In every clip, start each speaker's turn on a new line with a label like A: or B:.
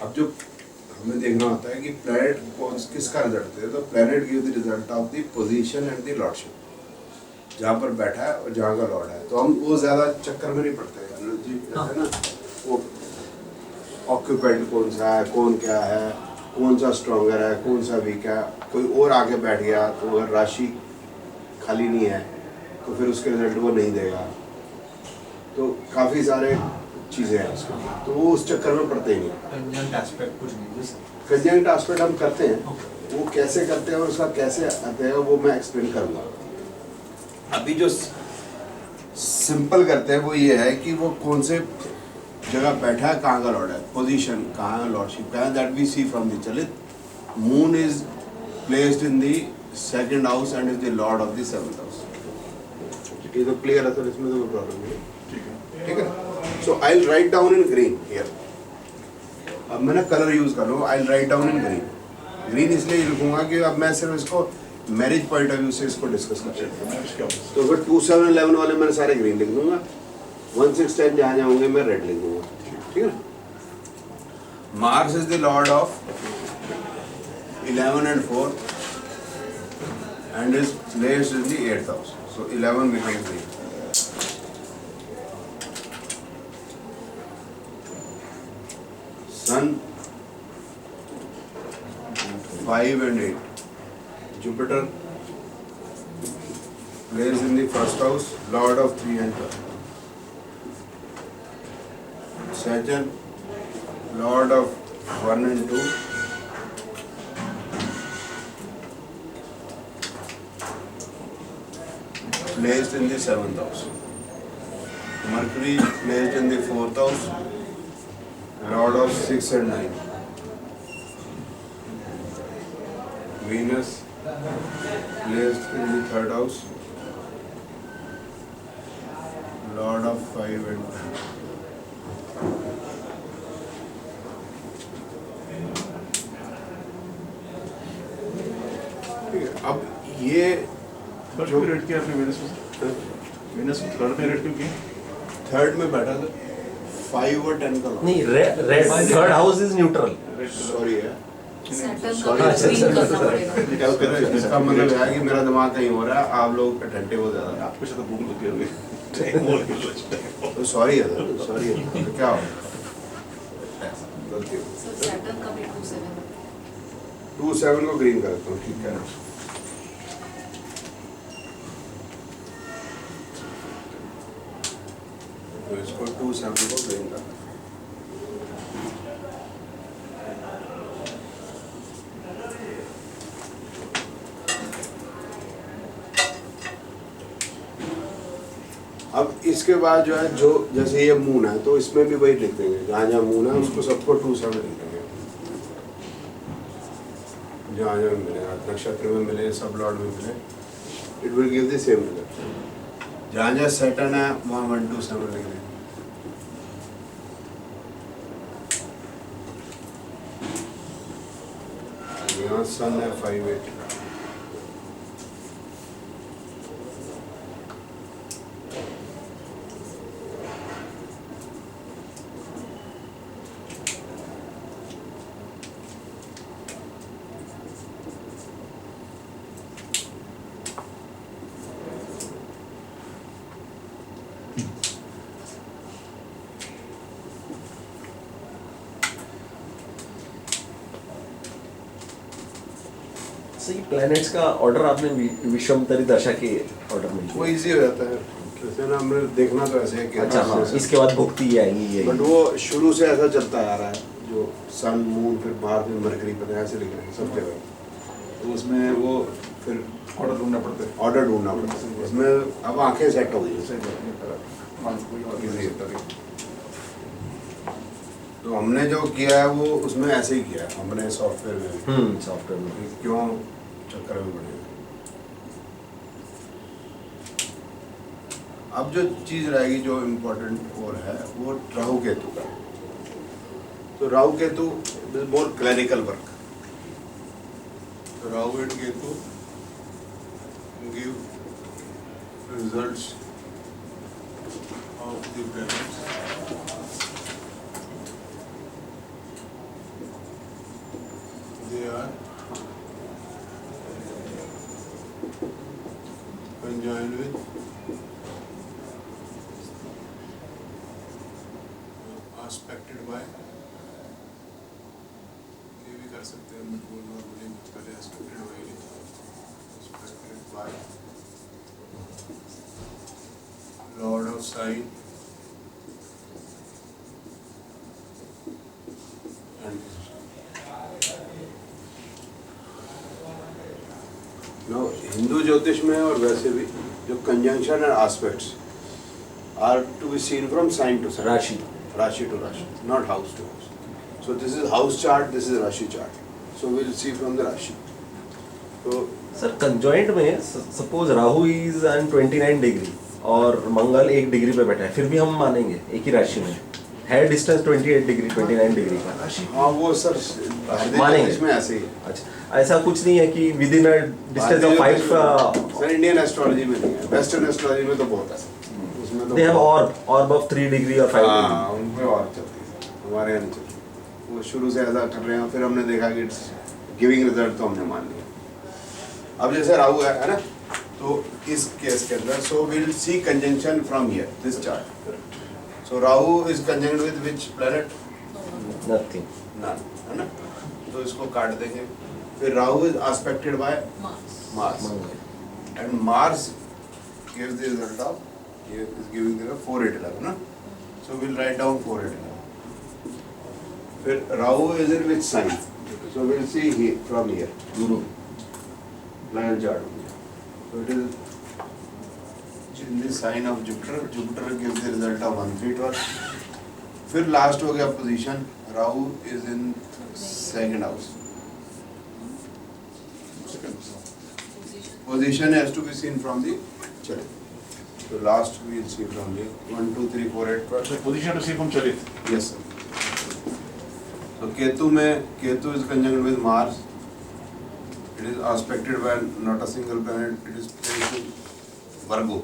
A: अब जो हमें देखना होता है कि प्लैनेट कौन किसका रिजल्ट है, तो planet give the result of the position and the lordship, जहाँ पर बैठा है और जहाँ का लॉर्ड है। तो हम वो ज़्यादा चक्कर में नहीं पड़ते हैं जी, है ना, वो ऑक्यूपेंट कौन सा है, कौन क्या है, कौन सा स्ट्रॉन्गर है, कौन सा वीक है, कोई और आगे बैठ गया तो अगर राशि खाली नहीं है तो फिर उसके रिजल्ट वो नहीं देगा। तो काफ़ी सारे चीज़ें हैं उसके लिए, तो वो उस चक्कर में पड़ते ही नहीं।
B: कंजंक्ट एस्पेक्ट कुछ नहीं है।
A: कंजंक्ट एस्पेक्ट हम करते हैं, वो कैसे करते हैं और उसका कैसे आते हैं वो मैं एक्सप्लेन करूँगा। अभी जो सिंपल करते हैं वो ये है कि वो कौन से जगह बैठा है, कहाँ का लॉर्ड है, पोजीशन कहाँ है, लॉर्डशिप कहाँ है, that we see from the चलित। Moon is placed in the second house and is the lord of the seventh house. ये तो क्लियर है सर, इसमें तो कोई प्रॉब्लम नहीं है, ठीक है। So I will write down in green here. अब मैं ना कलर यूज कर रहा हूँ, I will write down in green. Green इसलिए लिखूंगा कि अब मैं सिर्फ इसको मैरिज पॉइंट ऑफ व्यू से इसको डिस्कस कर सकता हूँ। तो फिर 2, 7, 11 वाले मैंने सारे ग्रीन लिख दूंगा, 1, 6, 10 जहाँ जहाँ होंगे मैं रेड लिख दूंगा, ठीक है। Mars is the lord of 11 and 4 and is placed in the 8th house. So 11 becomes green. Sun 5 and 8. Jupiter placed in the first house, lord of 3 and 12. Saturn, lord of 1 and 2. Placed in the 7th house. Mercury placed in the 4th house, lord of 6 and 9. Venus placed in the 3rd house, lord of 5 and 10. अब ये
C: जो rate किया आपने Venus में, Venus में third में rate क्यों किया?
A: थर्ड में बैठा था 5 और 10 का
D: नहीं, red third house is neutral.
A: Sorry है,
E: सैटर्न
A: Sorry,
E: का स्क्रीन करना पड़ेगा।
A: इसका मतलब है कि मेरा दिमाग कहीं हो रहा है, आप लोग अटेंटिव हो ज़्यादा।
C: आपके साथ भूख लगी होगी।
A: तो सॉरी है सर, सॉरी है, तो क्या हो गलती हो।
E: सर सैटर्न का भी 27
A: 2, 7 को ग्रीन करता हूँ, ठीक है। तो इसको 2, 7 को ग्रीन करता हूँ। अब इसके बाद जो है, जो जैसे ये मून है तो इसमें भी वही लिख देंगे, जहाँ जहाँ मून है उसको सबको 2, 7 लिख देंगे। जहाँ जहाँ मिलेगा, नक्षत्र में मिले, सब लॉर्ड में मिले, it will give the same result. जहाँ जहाँ सैटर्न है वहाँ 1, 2, 7 लिख देंगे। यहाँ सन है 5, 8।
D: सही, प्लैनेट्स का ऑर्डर आपने विषमतरी दशा के ऑर्डर में
A: वो
D: किया।
A: इजी हो जाता है, जैसे ना हमने देखना तो ऐसे है कि
D: अच्छा हाँ, इसके बाद भुक्ति आएगी ये।
A: बट वो शुरू से ऐसा चलता आ रहा है, जो सन मून फिर बाद में मरकरी पता है, ऐसे लिख रहे हैं सब जगह। तो उसमें वो फिर
C: ऑर्डर ढूंढना पड़ता है।
A: ऑर्डर ढूंढना पड़ता है, उसमें अब आंखें सेट हो गई हैं। Easy है। तो हमने जो किया है वो उसमें ऐसे ही किया है, हमने सॉफ्टवेयर में
D: सॉफ्टवेयर में
A: क्यों चक्कर में पड़े। अब जो चीज़ रहेगी जो इम्पोर्टेंट और है वो राहु केतु का। तो Rahu Ketu is more clerical work. Rahu and Ketu give results of the planets conjoined with aspected by, ये भी कर सकते हैं, बट वो नॉर्मली पहले aspected by ही लिखा है, aspected by lord of sign and no Hindu ज्योतिष में और वैसे भी जो conjunction and aspects are to be seen from sign to sign,
D: राशि
A: राशि टू राशि, not house to house. So this is house chart, this is राशि chart. So we will see from the राशि. तो
D: सर कंजॉइंट में suppose Rahu is an 29 degree और Mangal 1 degree पे बैठा है, फिर भी हम मानेंगे एक ही राशि में है डिस्टेंस 28 डिग्री 29 डिग्री का.
A: हाँ वो सर
D: मानेंगे.
A: इसमें ऐसे ही है.
D: अच्छा, ऐसा कुछ नहीं है कि with in a distance of 5
A: sir Indian astrology में नहीं है, वेस्टर्न एस्ट्रोलॉजी में तो बहुत है. उसमें तो
D: दे हैव ऑर्ब ऑफ 3 डिग्री और 5 डिग्री.
A: हाँ उनमें और चलती है, हमारे यहाँ नहीं चलती. वो शुरू से ऐसा कर रहे हैं, फिर हमने देखा कि इट्स गिविंग रिजल्ट, तो हमने मान लिया. अब जैसे राहु है ना, तो इस केस के अंदर so will see conjunction from here this chart. So Rahu is conjunct with which planet?
D: Nothing.
A: None, है ना. तो इसको काट देंगे. फिर Rahu is aspected by
E: Mars.
A: Mars,
D: Mangal.
A: And Mars gives the result of, here is giving the 4 8 11 ना. So we'll write down 4 8 11. फिर Rahu is in which sign? So we'll see here from here.
D: Guru.
A: Planet chart. So it is in the sign of Jupiter. Jupiter gives the result of 1 3 12. फिर last हो गया position. Rahu is in second house.
E: Position.
A: Position has to be seen from the chart. So last we will see from here 1 2 3 4 8 12.
C: So position to see from Charit.
A: Yes sir. So Ketu में, Ketu is conjunct with Mars. It is aspected by not a single planet. It is placed in Virgo.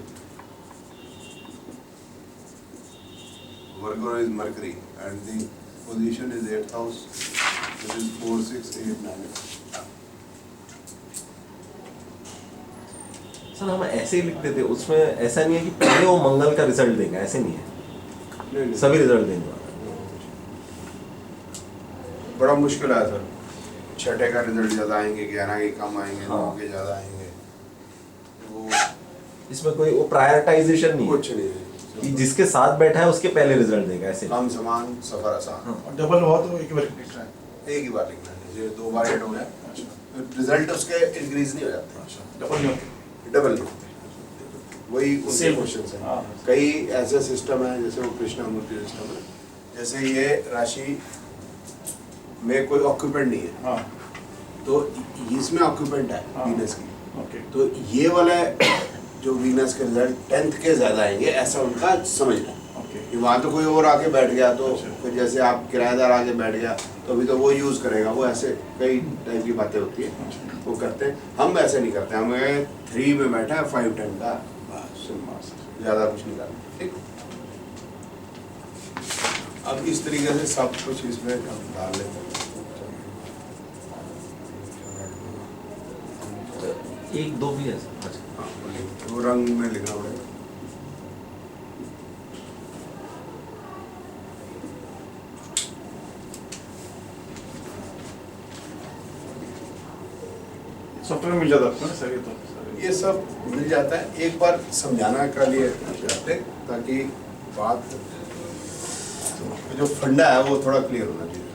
A: Virgo is Mercury, and the position is 8th house. It is 4 6 8 9.
D: Sir हम ऐसे ही लिख देते, उसमें ऐसा नहीं है कि पहले वो मंगल का रिजल्ट देंगे, ऐसे नहीं है, सभी रिजल्ट देंगे.
A: बड़ा मुश्किल है सर. छठे का रिजल्ट ज़्यादा आएंगे, 11 के कम आएंगे, 9
D: हाँ.
A: के ज़्यादा आएंगे. वो
D: इसमें कोई वो प्रायोरिटाइजेशन नहीं
A: कुछ
D: है
A: नहीं
D: कि
A: है.
D: जिसके साथ बैठा है उसके पहले रिजल्ट देगा, ऐसे नहीं.
A: कम समान सफर आसान.
D: हाँ.
C: और डबल हुआ तो एक बार लिखना है.
A: एक ही बार लिखना है. जैसे 2 बार ऐड हो गया, रिजल्ट उसके इंक्रीज नहीं हो जाते.
C: अच्छा, डबल नहीं होते.
A: डबल नहीं होते. वही उनके
C: Same.
A: क्वेश्चन है.
C: हाँ.
A: कई ऐसे सिस्टम है, जैसे वो कृष्णामूर्ति सिस्टम है, जैसे ये राशि में कोई ऑक्यूपेंट नहीं है,
C: हाँ.
A: तो इसमें ऑक्यूपेंट है
C: हाँ.
A: वीनस की.
C: ओके.
A: तो ये वाला जो वीनस के रिजल्ट 10th के ज़्यादा आएंगे, ऐसा उनका समझना है.
C: ओके.
A: कि वहाँ तो कोई और आके बैठ गया, तो
C: अच्छा.
A: फिर जैसे आप किराएदार आके बैठ गया तो अभी तो वो यूज़ करेगा. वो ऐसे कई टाइप की बातें होती है,
C: अच्छा.
A: वो करते हैं. हम ऐसे नहीं करते. हमें 3 में बैठा है 5 10 का, बस ज़्यादा कुछ नहीं करना. ठीक. अब इस तरीके से सब कुछ इसमें हम डाल लेते हैं.
D: 1 2 भी है सर. अच्छा.
A: हाँ, वो रंग में लिखना पड़ेगा.
C: सॉफ्टवेयर मिल जाता है आपको ना सर, ये तो
A: ये सब मिल जाता है. एक बार समझाना के लिए करते हैं, ताकि बात जो फंडा है वो थोड़ा क्लियर होना चाहिए.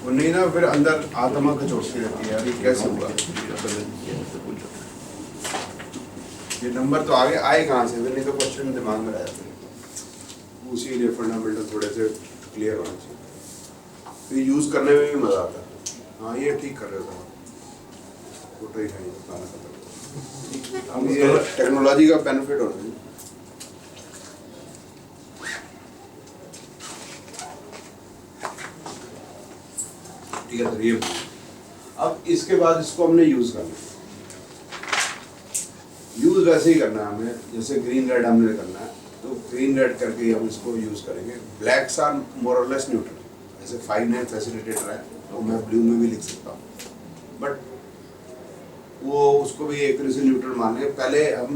A: वो नहीं ना, फिर अंदर आत्मा का चोटती रहती है, अभी कैसे हुआ. ये नंबर तो आगे आए कहाँ से, फिर नहीं तो क्वेश्चन दिमाग में रह जाते हैं. उसी लिए फंडामेंटल थोड़े से क्लियर होना चाहिए. तो यूज़ करने में भी मज़ा आता है. हाँ ये ठीक कर रहे हो. फोटो ही है, बताना पड़ता है. ये टेक्नोलॉजी का बेनिफिट होना चाहिए. ठीक है सर. ये अब इसके बाद इसको हमने यूज़ करना है. यूज़ वैसे ही करना है हमें, जैसे ग्रीन रेड हमने करना है, तो ग्रीन रेड करके हम इसको यूज़ करेंगे. ब्लैक्स आर मोर और लेस न्यूट्रल. जैसे 5-9 फैसिलिटेटर है तो मैं ब्लू में भी लिख सकता हूँ, बट वो उसको भी एक्यूरेसी न्यूट्रल मानेंगे। पहले हम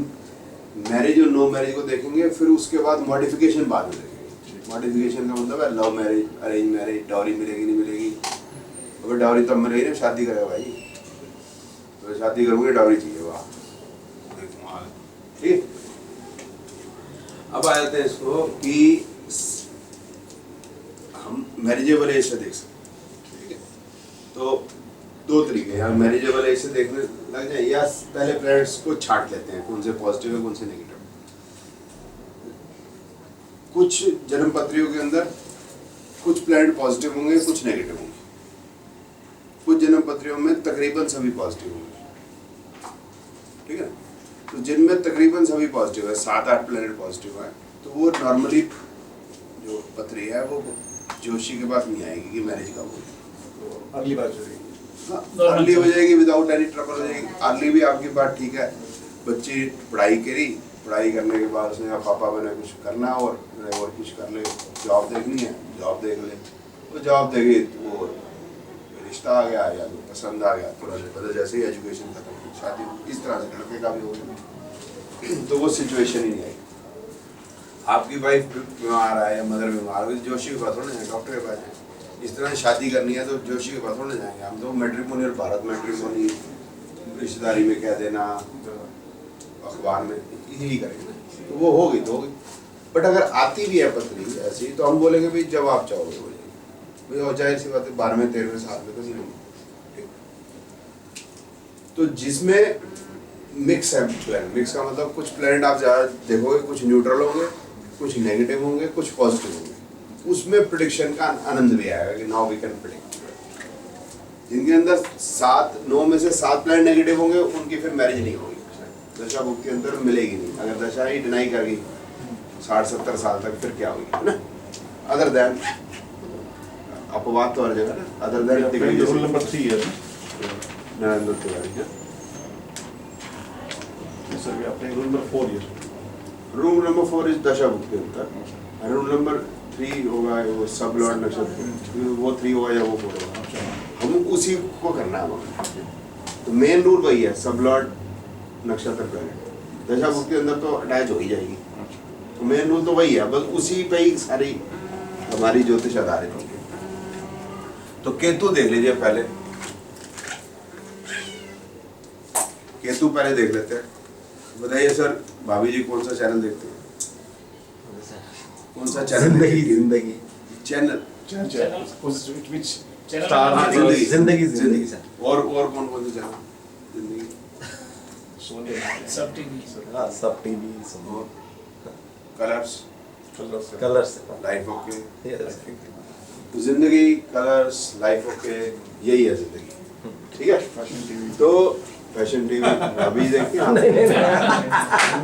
A: मैरिज और नो मैरिज को देखेंगे, फिर उसके बाद मॉडिफिकेशन बाद में देखेंगे। मॉडिफिकेशन का मतलब है love marriage, arrange marriage, dowry मिलेगी नहीं मिलेगी। अगर डाउरी तब मिलेगी ना शादी करेगा भाई, तो शादी करोगे डाउरी चाहिए, वाह ठीक। अब आ जाते हैं इसको कि हम मैरिजेबल एज से देख सकते हैं, ठीक है। तो दो तरीके हैं, मैरिजेबल एज से देखने लग जाए या पहले प्लैनेट्स को छांट लेते हैं कौन से पॉजिटिव है कौन से नेगेटिव। कुछ जन्म पत्रियों के अंदर कुछ प्लैनेट पॉजिटिव होंगे, कुछ नेगेटिव होंगे। कुछ जन्म पत्रियों में तकरीबन सभी पॉजिटिव होंगे, ठीक है। तो जिनमें तकरीबन सभी पॉजिटिव है, 7-8 प्लैनेट पॉजिटिव है, तो वो नॉर्मली जो पत्री है वो जोशी के पास नहीं आएगी कि मैरिज कब होगी,
C: तो अगली बात जो
A: अर्ली हो जाएगी, विदाउट एनी ट्रबल हो जाएगी। अर्ली भी आपकी बात ठीक है, बच्ची पढ़ाई करी, पढ़ाई करने के बाद उसने कहा पापा मैंने कुछ करना है और कुछ कर ले, जॉब देखनी है जॉब देख ले, वो जॉब देगी तो वो रिश्ता आ गया या तो पसंद आ गया, थोड़ा सा बदल जैसे ही एजुकेशन खत्म हुई शादी, इस तरह से लड़के का भी हो गया, तो वो सिचुएशन ही नहीं आई। आपकी वाइफ बीमार है या मदर बीमार हो, जोशी के पास थोड़ा जाएंगे, डॉक्टर के पास जाएंगे। इस तरह शादी करनी है तो जोशी के पास थोड़ा जाएंगे हम, तो मैट्रिमोनी और भारत मैट्रिमोनी रिश्तेदारी में कह देना, अखबार में यही करेंगे ना, तो वो होगी तो होगी। बट अगर आती भी है पत्री ऐसी तो हम बोलेंगे भाई जब आप चाहोगे हो जाएगी भाई, और जाहिर सी बात है 12वें-13वें साल में तो नहीं होगी। तो जिसमें मिक्स है प्लैनेट, मिक्स का मतलब कुछ प्लैनेट आप ज़्यादा देखोगे, कुछ न्यूट्रल होंगे, कुछ नेगेटिव होंगे, कुछ पॉजिटिव होंगे, उसमें प्रेडिक्शन का आनंद भी आएगा कि नाउ वी कैन प्रेडिक्ट। जिनके अंदर 9 में से 7 प्लैनेट नेगेटिव होंगे उनकी फिर मैरिज नहीं होगी, दशा भुक्ति के अंदर मिलेगी नहीं। अगर दशा ही डिनाई कर गई 60-70 साल तक फिर क्या होगी, है ना। अदर देन अपवाद तो हर जगह ना, अदर देन
C: रूल नंबर 3 है
A: नरेंद्र तिवारी है
C: सर, भी आपने रूल नंबर 4 है।
A: रूल नंबर 4 इज दशा भुक्ति के अंदर, रूल नंबर 3 होगा वो सब लॉर्ड नक्षत्र, वो 3 होगा या वो 4 होगा, हम उसी को करना है हमें। तो मेन रूल वही है, सब लॉर्ड नक्षत्र प्लैनेट। दशा भुक्ति के अंदर तो अटैच हो ही जाएगी, तो मेन रूल तो वही है, बस उसी पे ही सारी हमारी ज्योतिष आधारित होगी। तो केतु देख लीजिए पहले, केतु पहले देख लेते हैं। बताइए सर, भाभी जी कौन सा चैनल देखते हैं? कौन सा चैनल?
D: जिंदगी
A: चैनल
C: which
A: हाँ, जिंदगी
D: जिंदगी सर।
A: और कौन कौन से चैनल? जिंदगी,
B: सब टीवी
D: हाँ, सब टीवी, सब
A: और colours,
D: colours,
A: life okay,
D: Yes.
A: जिंदगी, कलर्स, लाइफ ओके, यही है जिंदगी, ठीक है।
C: फैशन टीवी,
A: तो फैशन टीवी अभी देखते हैं,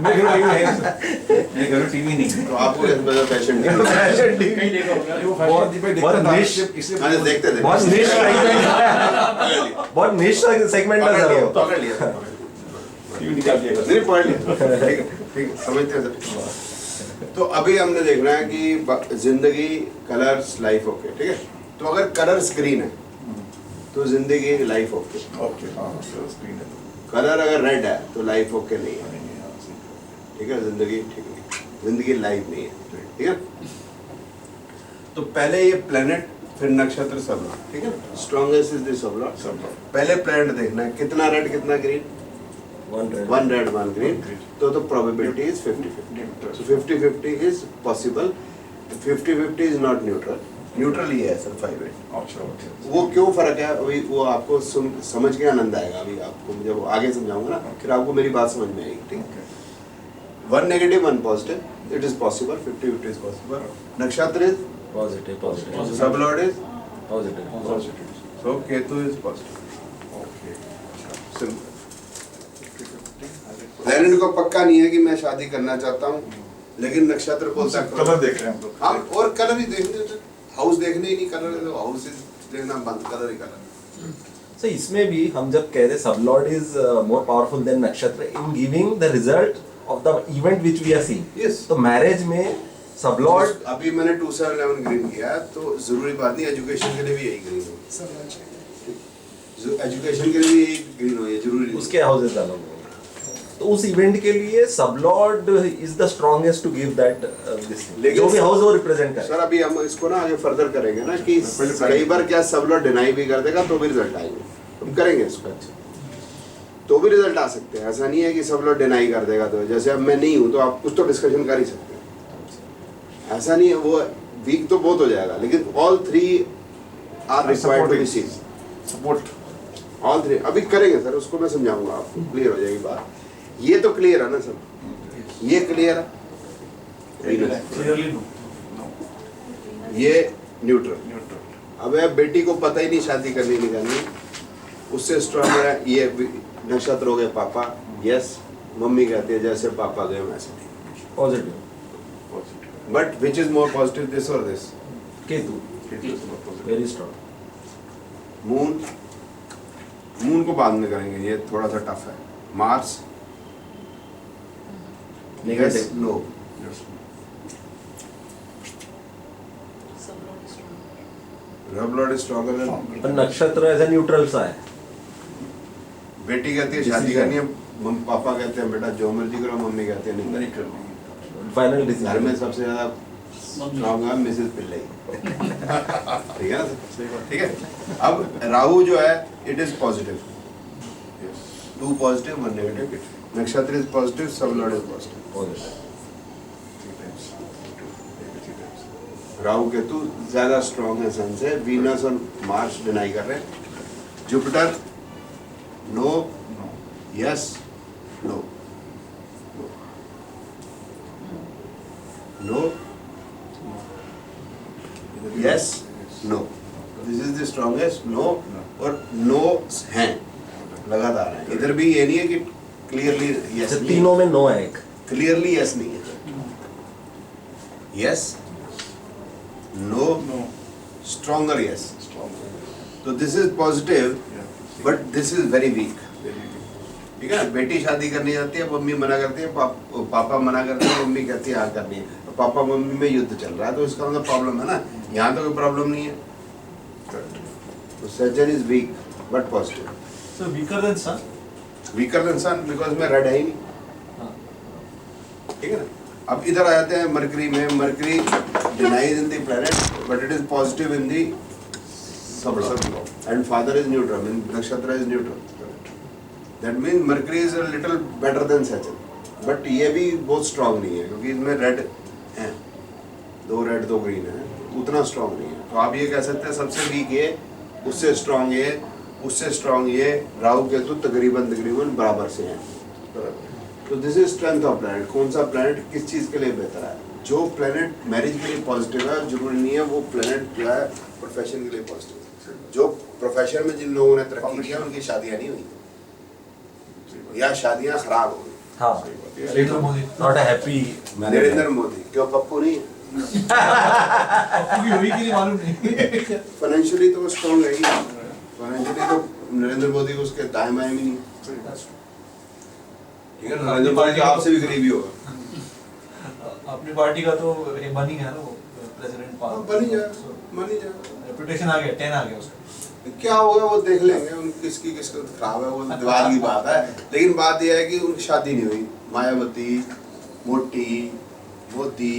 B: मेरे घर टीवी नहीं
A: तो आपको कैसे पता फैशन टीवी?
B: कहीं देखा होगा
C: वो फैशन टीवी
D: बहुत
C: देखता था,
D: niche-
C: इसलिए
A: हाँ, देखते थे,
D: बहुत निश बहुत निश सेगमेंट है सर वो।
A: पकड़ लिया,
C: टीवी निकाल दिया
A: नहीं पढ़ लिया, ठीक है, ठीक है, समझते हैं सर। तो अभी हमने देखना है कि जिंदगी, कलर्स, लाइफ ओके, ठीक है। तो अगर कलर्स ग्रीन है तो जिंदगी, लाइफ ओके।
C: ओके, हाँ स्क्रीन है
A: कलर अगर रेड है तो लाइफ ओके नहीं है, ठीक है, जिंदगी ठीक नहीं, जिंदगी लाइफ नहीं है, ठीक है। तो पहले ये प्लेनेट, फिर नक्षत्र, सब लॉर्ड, ठीक है। Strongest is the sub lord.
C: सब
A: पहले प्लेनेट देखना है कितना रेड कितना ग्रीन, 1 रेड 1 ग्रीन, तो probability is 50-50। So 50-50 is possible. 50-50 is not neutral. Neutral ही है सर 5-8।
C: अच्छा ओके,
A: वो क्यों फर्क है अभी वो आपको समझ के आनंद आएगा, अभी आपको जब आगे समझाऊंगा ना फिर आपको मेरी बात समझ में आएगी, ठीक। 1 negative 1 positive, it is possible, 50-50 is possible. नक्षत्र is
D: positive,
A: sub lord is
D: positive,
A: so Ketu is positive,
C: okay,
A: simple. Planet को पक्का नहीं है कि मैं शादी करना चाहता हूँ, लेकिन नक्षत्र बोलता है
C: कलर देख रहे हैं हम लोग।
A: हाँ, और कलर ही देखने, हाउस देखने ही नहीं, कलर हाउस देखना बंद, कलर ही कलर।
D: So इसमें भी हम जब कह रहे sub lord is more powerful than नक्षत्र in giving the result of the event which we are seeing.
A: Yes.
D: तो मैरिज में सबलॉर्ड
A: अभी मैंने 2711 ग्रीन किया तो जरूरी बात नहीं एजुकेशन के लिए भी यही ग्रीन हो, एजुकेशन के लिए भी यही ग्रीन हो, ये जरूरी नहीं।
D: उसके हाउसेस डालो तो उस इवेंट के लिए sub lord is the strongest to give that this
A: लेकिन
D: जो भी हाउस वो रिप्रेजेंट
A: सर
D: करे।
A: अभी हम इसको ना आगे फर्दर करेंगे ना कि कई बार क्या सब लोग डिनाई भी कर देगा तो भी रिजल्ट आएंगे, हम करेंगे इसको तो भी रिजल्ट आ सकते हैं। ऐसा नहीं है कि सब लोग डिनाई कर देगा तो जैसे अब मैं नहीं हूँ तो आप कुछ तो डिस्कशन कर ही सकते हैं, ऐसा नहीं है। वो वीक तो बहुत हो जाएगा लेकिन all three are required to be seen,
C: support
A: all three अभी करेंगे सर, उसको मैं समझाऊंगा आपको, क्लियर हो जाएगी बात। ये तो क्लियर है ना सर, ये क्लियर है,
B: Clearly no.
A: ये न्यूट्रल।
C: न्यूट्रल
A: अब बेटी को पता ही नहीं शादी करनी नहीं करनी, उससे स्ट्रॉन्ग है ये नक्षत्र हो गए पापा, यस मम्मी कहती है जैसे पापा गए वैसे ठीक,
D: positive
A: but which is more positive this और दिस?
D: Ketu very strong.
A: मून को बाद में करेंगे, ये थोड़ा सा टफ है। Mars yes
D: negative
A: no,
E: Subload is strong.
A: रब लॉर्ड इज स्ट्रॉन्गर।
D: पर नक्षत्र ऐसा न्यूट्रल सा है।
A: बेटी कहती है शादी करनी है, पापा कहते हैं बेटा जो मर्जी करो, मम्मी कहती है नहीं
C: नहीं करनी।
D: फाइनल
A: घर में
D: डिसीजन
A: सबसे ज्यादा स्ट्रॉन्ग है मिसेस पिल्लई। ठीक है ना सर? ठीक है। अब राहु जो है it is positive, 2 positive 1 negative, नक्षत्र is positive, sub lord is positive. Rahu Ketu ज्यादा स्ट्रॉन्ग है सन से, वीनस और मार्स डिनाई कर रहे हैं, Jupiter no yes no no yes no, this is the strongest no, और नो हैं लगातार हैं। इधर भी ये नहीं है कि क्लियरली यस,
D: तीनों में नो है एक।
A: क्लियरली यस नहीं है, yes no
C: no
A: stronger yes.
C: Strong
A: तो this is positive but this is very weak. ठीक है, बेटी शादी करनी जाती है, मम्मी मना करती है, पापा मना करते हैं, मम्मी कहती है हाँ करनी है, तो पापा मम्मी में युद्ध चल रहा है, तो इसका मतलब प्रॉब्लम है ना। यहाँ तो कोई प्रॉब्लम नहीं है, तो सज्जन is weak but positive.
B: So weaker than sun?
A: Weaker than sun because में रेड है ही नहीं। ठीक है ना। अब इधर आ जाते हैं मरकरी में। Mercury denies in the planet but it is positive in the sub lord and father is neutral, mean नक्षत्र is neutral. That mean Mercury is a little better than Sachin, but ये भी बहुत स्ट्रांग नहीं है क्योंकि इसमें रेड है, 2 रेड 2 ग्रीन है, उतना स्ट्रांग नहीं है। तो आप ये कह सकते हैं सबसे वीक ये, उससे स्ट्रांग ये, उससे स्ट्रांग ये, राहु केतु तकरीबन बराबर से हैं। तो this is strength of planet. कौन सा प्लैनेट किस चीज़ के लिए बेहतर है? जो प्लैनेट मैरिज के लिए पॉजिटिव है, जरूरी नहीं है वो प्लैनेट जो है प्रोफेशन के लिए पॉजिटिव है। जो प्रोफेशन में जिन लोगों ने तरक्की किया उनकी शादियाँ नहीं हुई या शादियाँ खराब हो गई।
D: हाँ
B: Narendra Modi.
D: Not a happy
A: Narendra Modi क्यों, पप्पू नहीं?
B: आपकी हुई कि नहीं मालूम नहीं।
A: फाइनेंशियली तो वो स्ट्रॉन्ग है ही, फाइनेंशियली तो नरेंद्र मोदी को उसके दाएं बाएं भी नहीं। ठीक है, नरेंद्र मोदी तो आपसे भी गरीबी होगा।
B: अपनी पार्टी का तो ये बन ही गया ना वो प्रेसिडेंट
A: बन ही जाए, बन ही जाए।
B: रेपुटेशन आ गया, 10 आ गया उसका।
A: क्या होगा वो देख लेंगे, उन किसकी किस्मत खराब है वो दिवार की बात है। लेकिन बात यह है कि उनकी शादी नहीं हुई। मायावती, मोटी, मोदी,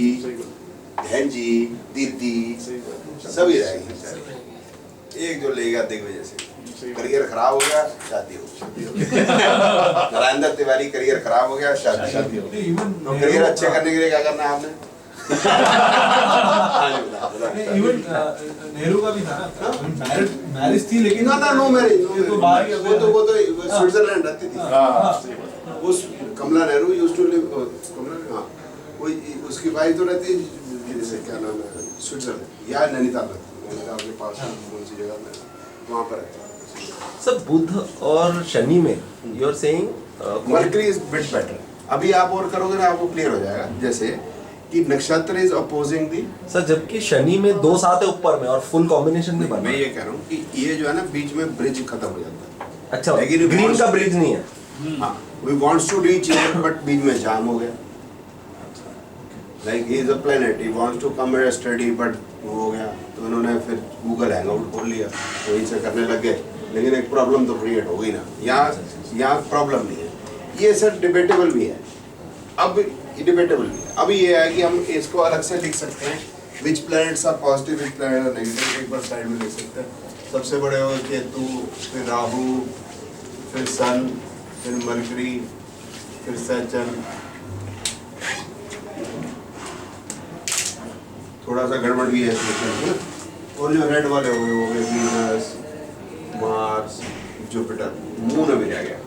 A: बहन जी, दीदी सभी रहेगी, एक जो लेगा दिग्विजय से। करियर खराब हो गया, शादी हो। नरेंद्र तिवारी करियर खराब हो गया, शादी हो। तो करियर अच्छे करने के लिए क्या करना है आपने?
B: इवन नेहरू का भी था ना, मैरिज थी लेकिन
A: नो मैरिज,
B: तो बाहर ही
A: वो तो स्विट्जरलैंड रहती थी।
C: हाँ
A: उस कमला नेहरू यूज्ड टू लिव, कमला हाँ वो उसकी वाइफ तो रहती जैसे क्या नाम है स्विट्जरलैंड या नैनीताल रहती, नैनीताल के पास कौन सी जगह में वहाँ पर रहती।
D: सर बुध और शनि में you are saying
A: Mercury is bit better. अभी आप और करोगे ना आपको क्लियर हो जाएगा। जैसे कि नक्षत्र इज अपोजिंग दी,
D: सर जबकि शनि में 2 साथ है ऊपर में और फुल कॉम्बिनेशन भी बना
A: मैं
D: है।
A: ये कह रहा हूँ कि ये जो है ना बीच में ब्रिज खत्म हो जाता है।
D: अच्छा
A: लेकिन
D: ग्रीन का ब्रिज नहीं है।
A: हाँ, we wants to reach here but बीच में जाम हो गया। Like he is a planet, he wants to come and study, but वो हो गया तो इन्होंने फिर गूगल हैंगआउट खोल लिया, वहीं से करने लग गए। लेकिन एक प्रॉब्लम तो क्रिएट हो गई ना, यहाँ प्रॉब्लम नहीं है, ये सर डिबेटेबल भी है। अब डिबेटेबल भी है, अभी ये है कि हम इसको अलग से लिख सकते हैं, which planets are positive, which planet are negative, एक बार साइड में लिख सकते हैं। सबसे बड़े हो केतु, फिर राहु, फिर सन, फिर मरकरी, फिर सैटर्न, थोड़ा सा गड़बड़ भी है इसमें, और जो रेड वाले हो गए वीनस, मार्स, जुपिटर, मून अभी रह गया।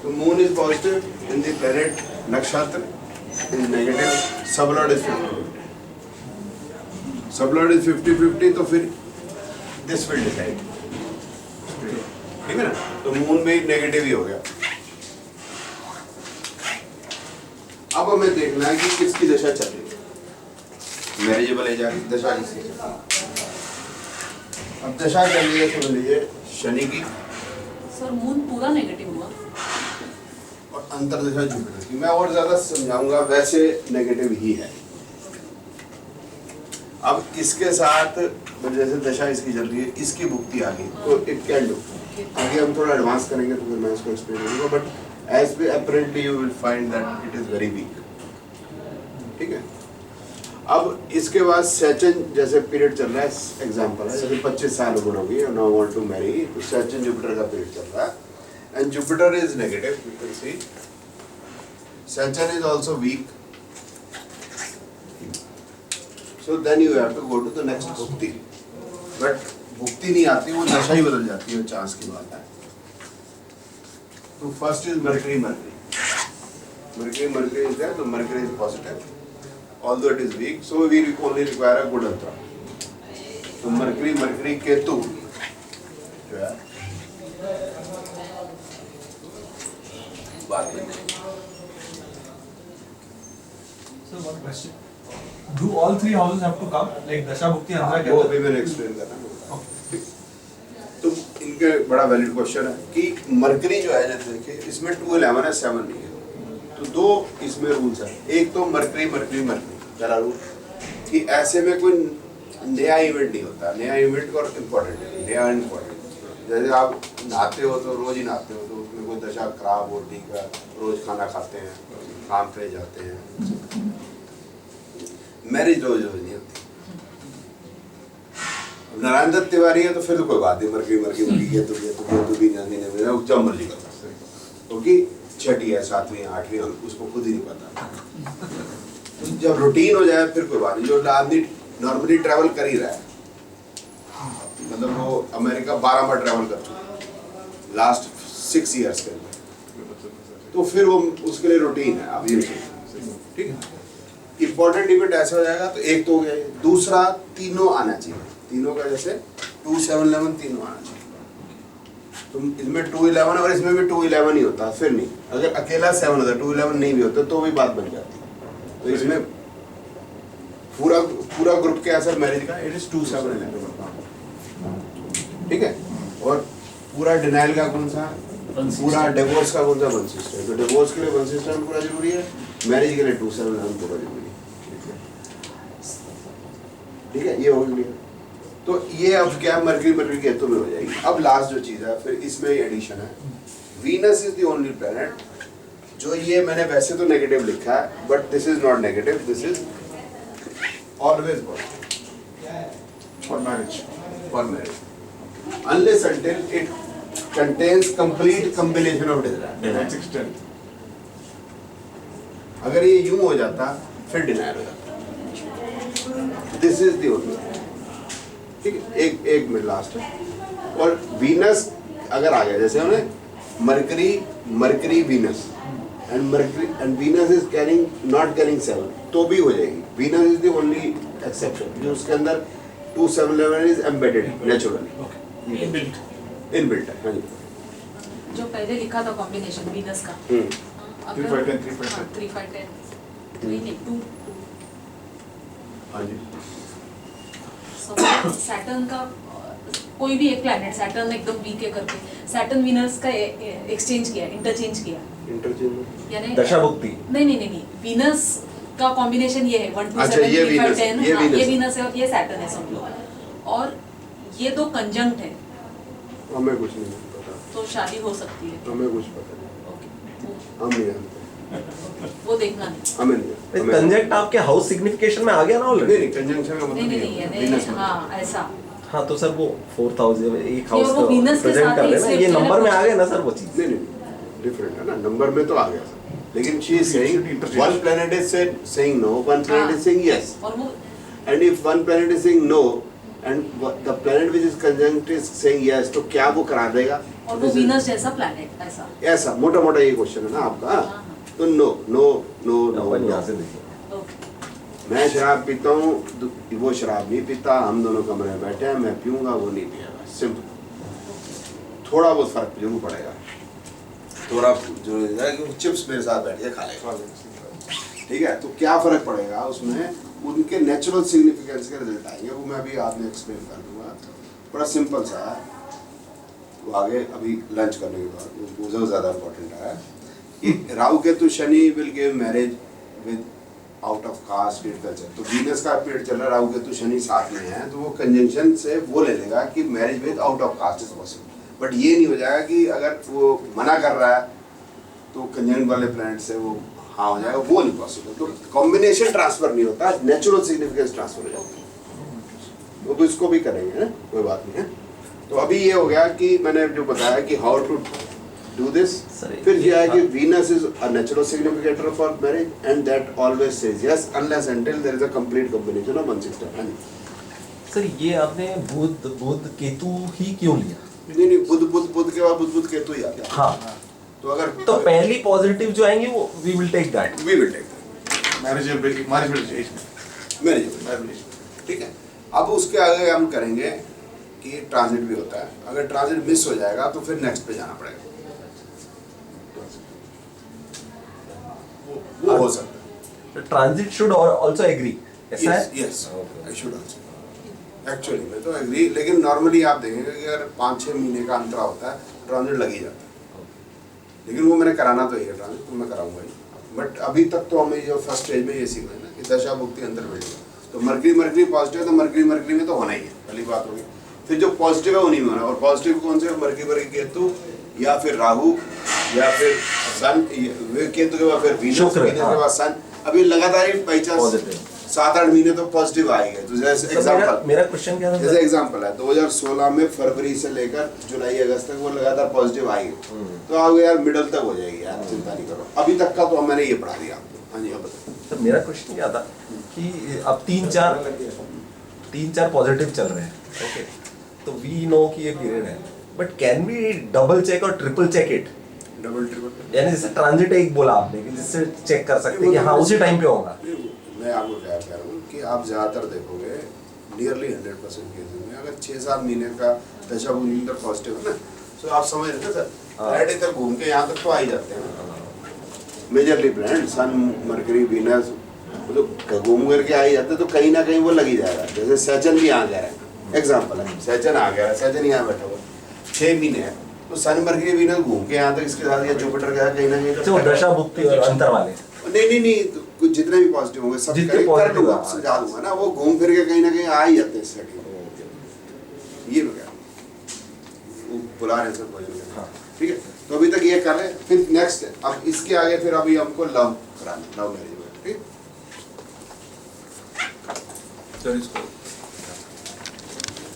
A: तो moon is positive in the planet नक्षत्र, is negative, sub lord is 50, sub lord is 50-50, तो फिर दिस विल डिसाइड, ठीक है ना। तो मून भी नेगेटिव ही हो गया। अब हमें देखना है कि किसकी दशा चल रही है, मैरिजेबल एज दशा किसकी चल रही है। अब दशा चल रही है, समझ लीजिए शनि की,
E: सर मून पूरा नेगेटिव हुआ।
A: और अंतर्दशा जुपिटर की। मैं और ज्यादा समझाऊंगा, वैसे नेगेटिव ही है। अब इसके साथ जैसे दशा इसकी चल रही है, इसकी भुक्ति आ गई, तो इट कैन डू। आगे हम थोड़ा एडवांस करेंगे तो फिर मैं इसको एक्सप्लेन करूंगा, but as apparently you will find that it is very weak, ठीक है। अब इसके बाद सैचन जैसे पीरियड चल रहा है, एग्जांपल है, जैसे 25 साल उम्र होगी और नाउ वांट टू मैरी, तो सैचन जुपिटर का पीरियड चल रहा है, and Jupiter is negative, you can see Saturn is also weak, so then you have to go to the next bhukti, but भुक्ति नहीं आती, वो दशा ही बदल जाती है, चांस की बात है। तो first is Mercury, Mercury is there, तो Mercury is positive, although it is weak, so we only require a good antra. तो मरकरी केतु जो है बाद में।
B: So one question. Do all three houses have to come? Like Dasha Bhukti Andhra
A: वो अभी मैंने explain करना है। तो इनके बड़ा वैलिड क्वेश्चन है कि मरकरी जो है, जैसे देखिए इसमें 2, 11 है, 7 नहीं है, तो 2 इसमें रूल्स है। एक तो मरकरी जरा रूल कि ऐसे में कोई नया इवेंट नहीं होता, नया इवेंट और इम्पोर्टेंट है, नया इम्पोर्टेंट। जैसे आप नहाते हो तो रोज ही नहाते हो, तो उसमें कोई दशा खराब होती है, रोज खाना खाते हैं, काम पे जाते हैं, मैरिज रोज नहीं होती। नारायण दत्त तिवारी है तो फिर तो कोई बात नहीं, मरकरी ये तो भी जानी नहीं, मेरा जब मर्जी कर सकते, क्योंकि 6ठी है, 7वीं, 8वीं, उसको खुद ही नहीं पता। तो जब रूटीन हो जाए फिर कोई बात नहीं। जो आदमी नॉर्मली ट्रैवल कर ही रहा है, मतलब वो अमेरिका 12 बार ट्रैवल कर चुका है लास्ट 6 ईयर्स के अंदर, तो फिर वो उसके लिए रूटीन है। अब ये ठीक है, इम्पोर्टेंट इवेंट ऐसा हो जाएगा तो एक तो हो गया, दूसरा तीनों आना चाहिए, तीनों का जैसे 2, 7, 11 तीनों आना चाहिए। तो इसमें 2, 11 और इसमें भी 2, 11 ही होता, फिर नहीं। अगर अकेला 7 होता, 2, 11 नहीं भी होता तो भी बात बन जाती। तो इसमें पूरा ग्रुप क्या है सर मैरिज का, इट इज 2, 7, 11, ठीक है। और पूरा डिनाइल का कौन सा, पूरा डिवोर्स का कौन सा, 1 सिस्टर। तो डिवोर्स के लिए 1 सिस्टर पूरा जरूरी है, मैरिज के लिए 2, 7, 11 पूरा जरूरी है, ठीक है। ये हो गया। तो ये अब क्या मरकरी केतु में हो जाएगी। अब लास्ट जो चीज है फिर इसमें एडिशन है, Venus is the only planet जो, ये मैंने वैसे तो नेगेटिव लिखा है, but this is not negative, this is always positive for marriage unless until it contains complete combination of desire. अगर ये यूं हो जाता फिर डिनायर हो जाता। दिस इज दी ओनली, ठीक है। एक मिनट लास्ट है। और वीनस अगर आ गया, जैसे हमने mercury Venus and Venus is carrying not carrying 7, तो भी हो जाएगी। Venus is the only exception जो उसके अंदर 2, 7, 11 इज एम्बेडेड नेचुरली, इनबिल्ट है। हाँ जी,
E: जो पहले लिखा था कॉम्बिनेशन वीनस का,
C: 3, 5, 10, 3, 5, 10.
E: 3, 5, 10, 3 नहीं 2,
A: हाँ जी।
E: सैटर्न का कोई भी एक प्लैनेट, सैटर्न एकदम वीक है करके सैटर्न वीनस का एक्सचेंज किया, इंटरचेंज किया,
A: इंटरचेंज
E: यानी
D: दशा भुक्ति
E: नहीं, वीनस का कॉम्बिनेशन ये है 1 2
A: अच्छा,
E: 7
A: ये
E: 3 5
A: Venus,
E: 10
A: ये
E: हाँ,
A: Venus
E: ये
A: है।
E: वीनस है और ये सैटर्न है समझो, और ये दो कंजंक्ट है
A: हमें कुछ नहीं पता,
E: तो शादी हो सकती है।
A: हमें कुछ पता नहीं,
E: ओके,
A: हम नहीं जानते,
E: वो देखना नहीं।
A: हमें नहीं, हमें
D: कंजक्ट आपके हाउस सिग्निफिकेशन में आ गया ना
A: नहीं
D: ऑलरेडी।
A: नहीं, कंजंक्शन का मतलब
E: नहीं नहीं
A: ये
E: नहीं
A: है,
E: है,
A: Venus
E: नहीं,
A: मतलब।
E: हाँ ऐसा
D: हाँ तो सर वो 4000 एक
E: और
D: हाउस
E: वो Venus के
D: प्रेजेंट
E: साथ
D: कर
E: ही
D: रहे हैं ना,
E: इसलिए
D: ये
E: मैंने
D: नंबर में
E: पूछा।
D: आ गया ना सर वो चीज।
A: नहीं नहीं, डिफरेंट है ना, नंबर में तो आ गया सर, लेकिन she is saying
C: Interchange.
A: One planet is saying no, one planet is saying yes,
E: और वो
A: and if one planet is saying no and the planet which is conjunct is saying yes, तो क्या वो करा देगा?
E: और वो वीनस जैसा प्लैनेट ऐसा।
A: ऐसा मोटा मोटा ये क्वेश्चन है ना आपका,
E: हाँ।
A: तो नो नो नो नो
D: अपन यहाँ से
A: नो,
D: देखिए।
E: ओके,
A: मैं शराब पीता हूँ, वो शराब नहीं पीता, हम दोनों कमरे में बैठे हैं, मैं पीऊंगा, वो नहीं पिएगा, सिंपल। थोड़ा बहुत फर्क जरूर पड़ेगा, थोड़ा जरूर है कि चिप्स मेरे साथ बैठ के खा लेगा, ठीक है, तो क्या फर्क पड़ेगा उसमें, उनके नेचुरल सिग्निफिकेंस के रिजल्ट आएंगे, वो मैं अभी आपने एक्सप्लेन कर दूंगा, बड़ा सिंपल सा है वो, आगे अभी लंच करने के बाद वो ज़्यादा इम्पोर्टेंट है कि Rahu Ketu Shani will give marriage with out of caste state culture, तो वीनस का पीरियड चल रहा है, राहु केतु शनि साथ में है, तो वो कंजंक्शन से वो ले लेगा कि marriage with out of caste is possible, but ये नहीं हो जाएगा कि अगर वो मना कर रहा है तो कंजंक्ट वाले प्लैनेट से वो हाँ हो जाएगा, वो नहीं पॉसिबल, तो कॉम्बिनेशन ट्रांसफर नहीं होता, नेचुरल सिग्निफिकेंस ट्रांसफर हो जाता है, वो इसको भी करेंगे ना, कोई बात नहीं है। तो अभी ये हो गया कि मैंने जो बताया कि हाउ टू डू दिस, फिर ये है कि Venus is a natural significator for marriage and that always says yes unless until there is a complete combination of 160।
D: Sir ये आपने बुध केतु ही क्यों लिया?
A: नहीं नहीं, बुध के बाद बुध केतु ही आ गया,
D: हाँ
A: तो अगर
D: तो पहली पॉजिटिव जो आएंगी वो we will take that.
A: We will take
C: marriage
A: marriage, ठीक है। अब उसके आगे हम करेंगे कि ट्रांजिट भी होता है, अगर ट्रांजिट मिस हो जाएगा तो फिर नेक्स्ट पे जाना पड़ेगा, वो हो सकता है।
D: ट्रांजिट शुड आल्सो एग्री, ऐसा है?
A: Yes I should also, actually मैं तो एग्री, लेकिन नॉर्मली आप देखेंगे कि अगर 5-6 महीने का अंतरा होता है ट्रांजिट लग ही जाता है, लेकिन वो मैंने कराना तो ही है ट्रांजिट, तो मैं कराऊंगा ही, बट अभी तक तो हमें जो फर्स्ट स्टेज में ये सीखना है ना कि दशा भुक्ति अंतर मिलेगा, तो मरकरी पॉजिटिव है तो मरकरी में तो होना ही है, पहली बात होगी, फिर जो पॉजिटिव है उन्हीं में होना, और पॉजिटिव कौन से, मरकरी केतु या फिर राहु या फिर सन, केतु के बाद फिर वीनस के बाद सन, अभी लगातार ही बाई चांस 7-8 महीने तो पॉजिटिव आएंगे, तो जैसे एग्जांपल
D: मेरा क्वेश्चन क्या था?
A: जैसे एग्जांपल है 2016 में फरवरी से लेकर जुलाई अगस्त तक वो लगातार पॉजिटिव आएंगे, तो आप यार मिडल तक हो जाएगी यार, चिंता नहीं करो, अभी तक का तो मैंने ये पढ़ा दिया आपको। हाँ जी, अब बताइए।
D: सर मेरा क्वेश्चन क्या था कि अब 3-4 पॉजिटिव चल रहे हैं, ओके, तो वी नो कि ये पीरियड है, but can we double check और triple check it?
A: Double triple,
D: यानी जैसे ट्रांजिट एक बोला आपने कि जिससे चेक कर सकते हैं कि हाँ उसी टाइम पे होगा।
A: मैं आपको क्या कह रहा हूँ कि आप ज़्यादातर देखोगे नियरली 100% केसेस में अगर 6-7 महीने का दशा बुद्धि पॉजिटिव है ना, तो आप समझ रहे थे सर, फ्राइडे तक घूम के यहाँ तक तो आ ही जाते हैं मेजरली प्लैनेट, सन मरकरी वीनस, मतलब घूम करके आ ही जाते, तो कहीं ना कहीं वो लग ही जाएगा। जैसे सैचन भी आ गया है, एग्जाम्पल है, सैचन आ गया है, सैचन यहाँ बैठा हुआ 6 महीने है, तो सन मरकरी वीनस घूम के यहाँ तक इसके साथ या जुपिटर के साथ कहीं ना कहीं
D: तो दशा भुक्ति और अंतर वाले
A: नहीं तो कुछ जितने भी पॉजिटिव होंगे सब
D: जितने
A: कर
D: positive
A: दूंगा,
D: होंगे,
A: समझा दूंगा ना, वो घूम फिर के कहीं ना कहीं आ ही जाते हैं इस सेटिंग, ये मैं कह रहा हूँ, वो बुला रहे हैं सर भोजन के,
D: हाँ।
A: ठीक है, तो अभी तक ये कर रहे हैं, फिर नेक्स्ट अब इसके आगे फिर अभी हमको लव कराना, लव मैरिज, ठीक
B: सर इसको